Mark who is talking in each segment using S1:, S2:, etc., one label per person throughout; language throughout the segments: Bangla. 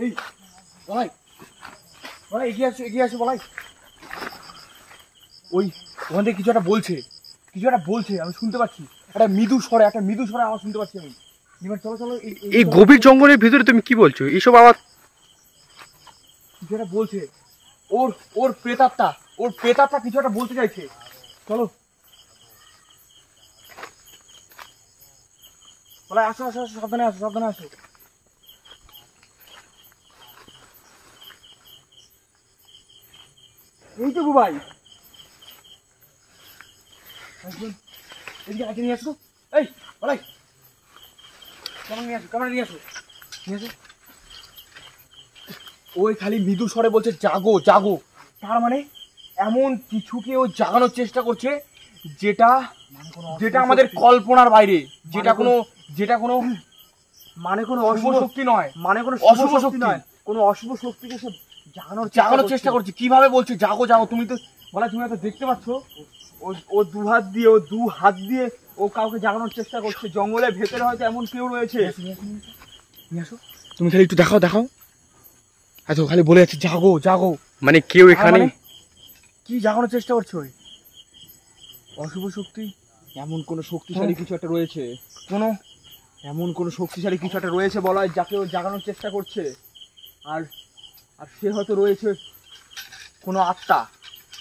S1: এই বলাই বলাই এগিয়ে আসো বলাই। ওই ওখান থেকে কিছু একটা বলছে আমি শুনতে পাচ্ছি, একটা মৃদু স্বরে আওয়াজ শুনতে পাচ্ছি আমি। নির্বাণ চলো চলো।
S2: এই গভীর জঙ্গলের ভিতরে তুমি কি বলছো এইসব আওয়াজ?
S1: কিছু একটা বলছে, ওর প্রেতাত্মা কিছু একটা বলতে চাইছে। চলো বলাই, আসো সাবধানে আসো। এই তো বুবাই, এদিকে আগে নিয়ে আসো। এই বলাই ক্যামেরা নিয়ে আসো। ওই খালি মৃদু স্বরে বলছে জাগো। তার মানে এমন কিছুকে ও জাগানোর চেষ্টা করছে যেটা আমাদের কল্পনার বাইরে, যেটা কোনো মানে কোনো অশুভ শক্তি নয়, মানে কোনো অশুভ শক্তি নয়, কোনো অশুভ শক্তিকে সে জাগানোর চেষ্টা করছে। কিভাবে বলছে জাগো? তুমি তো বলা, তুমি তো দেখতে পাচ্ছ ও দু হাত দিয়ে ও কাউকে জাগানোর চেষ্টা করছে। জঙ্গলের ভেতরে হয়তো এমন কেউ রয়েছে। তুমি খালি একটু দেখাও। আচ্ছা খালি বলে যাচ্ছে জাগো।
S2: মানে কেউ এখানে
S1: কি জাগানোর চেষ্টা করছে? ওই অশুভ শক্তি, এমন কোন শক্তিশালী কিছু একটা রয়েছে, বলা হয়, যাকে ও জাগানোর চেষ্টা করছে। আর সে হয়তো রয়েছে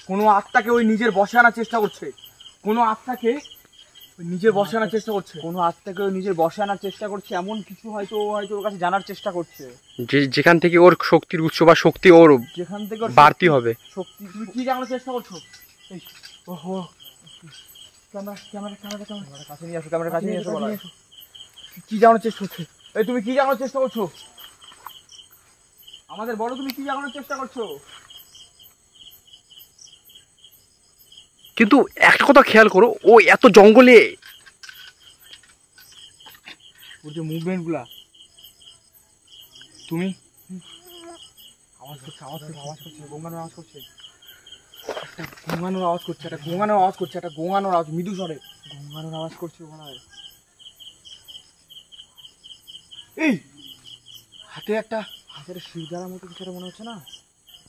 S1: কোনো আত্মাকে ওই নিজের বশে আনার চেষ্টা করছে। এমন কিছু হয়তো ওর কাছে জানার চেষ্টা করছে,
S2: যেখান থেকে ওর শক্তির উৎস বা শক্তি ওর
S1: যেখান থেকে
S2: বাড়তি হবে।
S1: শক্তি তুমি কি জানার চেষ্টা করছো? ওহো, ক্যামেরা কাছে নিয়ে আসো। কি জানার চেষ্টা করছো? তুমি কি জানার চেষ্টা করছো? আমাদের বলো, তুমি কি জানার চেষ্টা করছো?
S2: কিন্তু একটা কথা খেয়াল করো, ও এত জঙ্গলে
S1: ওর যে মুভমেন্ট গুলা, তুমি আওয়াজ করছে, গোঙানোর আওয়াজ করছে, একটা গোঙানোর আওয়াজ, মৃদু স্বরে গোঙানোর আওয়াজ করছে। মনে হয় এই হাতের শিরদাঁড়ার মতো কিছু মনে হচ্ছে না?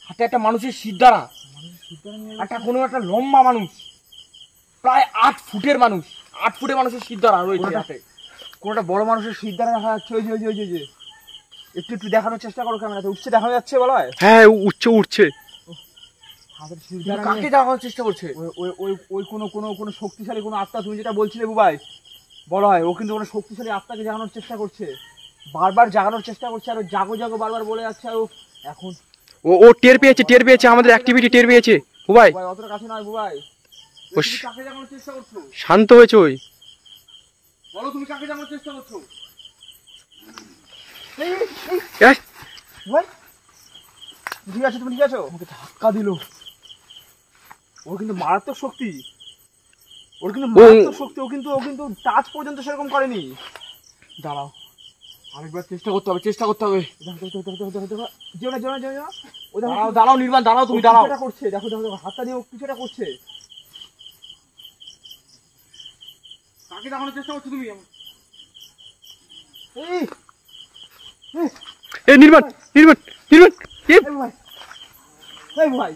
S1: হাতে একটা মানুষের শিরদাঁড়া, একটা লম্বা মানুষ, প্রায় 8 ফুটের মানুষের শিরদাঁড়া রয়েছে হাতে। কোনটা বড় মানুষের শিরদাঁড়া দেখা যাচ্ছে। ওই যে একটু দেখানোর চেষ্টা করো, ক্যামেরাতে উঠছে, দেখা যাচ্ছে বলা হয়।
S2: হ্যাঁ উঠছে।
S1: হাতের শিরদাঁড়া কাকে দেখানোর চেষ্টা করছে? ওই কোনো শক্তিশালী কোনো আত্মা, তুমি যেটা বলছিলে বুবাই, বলা হয় ও কিন্তু কোনো শক্তিশালী আত্মাকে জাগানোর চেষ্টা করছে, বারবার জাগানোর চেষ্টা করছে। আর জাগো বারবার বলে যাচ্ছে। আর এখন
S2: ও টের পেয়েছে আমাদের অ্যাক্টিভিটি টের পেয়েছে। বুবাই
S1: অতটা কাছে নয় বুবাই, কাকে জাগানোর চেষ্টা করছো?
S2: শান্ত হয়েছে। ওই
S1: বলো, তুমি কাকে জাগানোর চেষ্টা করছো? তুমি ঠিক আছো? ওকে ধাক্কা দিল। ওর কিন্তু মারাত্মক শক্তি, ও কিন্তু টাচ পর্যন্ত সেরকম করেনি। দাঁড়াও, আরেকবার চেষ্টা করতে হবে। দাঁড়াও নির্বাণ, তুমি দাঁড়াও। করছে, দেখো হাতটা দিয়ে কিছুটা করছে। কাকে দেখানোর চেষ্টা করছো তুমি?
S2: নির্বাণ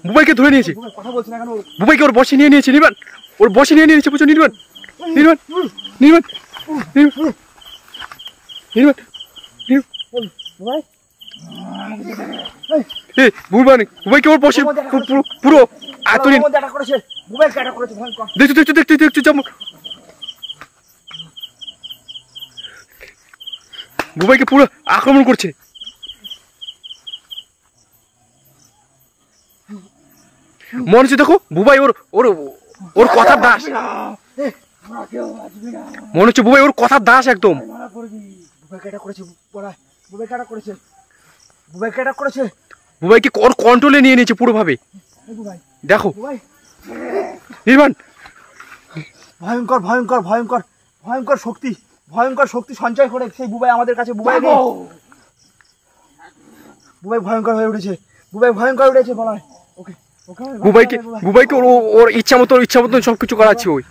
S2: বুবাইকে ধরে নিয়েছে।
S1: কথা বলছি না কেন?
S2: বুবাইকে ওর বসে নিয়ে নিয়েছে। ওর বসে নিয়ে নিয়েছে, বুঝছো? নির্বাণ বুবাইকে ওর বসে পুরো দেখছো যেমন বুবাইকে পুরো আক্রমণ করছে। মনে হচ্ছে, দেখো বুবাই ওর কথার দাস। মনে হচ্ছে বুবাই ওর কথার দাস একদম। বুবাইকে ওর কন্ট্রোলে নিয়ে নিয়েছে পুরোভাবে। দেখো নির্বাণ,
S1: ভয়ঙ্কর শক্তি সঞ্চয় করে সেই বুবাই আমাদের কাছে। বুবাই ভয়ঙ্কর হয়ে উঠেছে। বলা হয়।
S2: বুবাইকে ওর ইচ্ছা মতো সবকিছু করাচ্ছে ওই।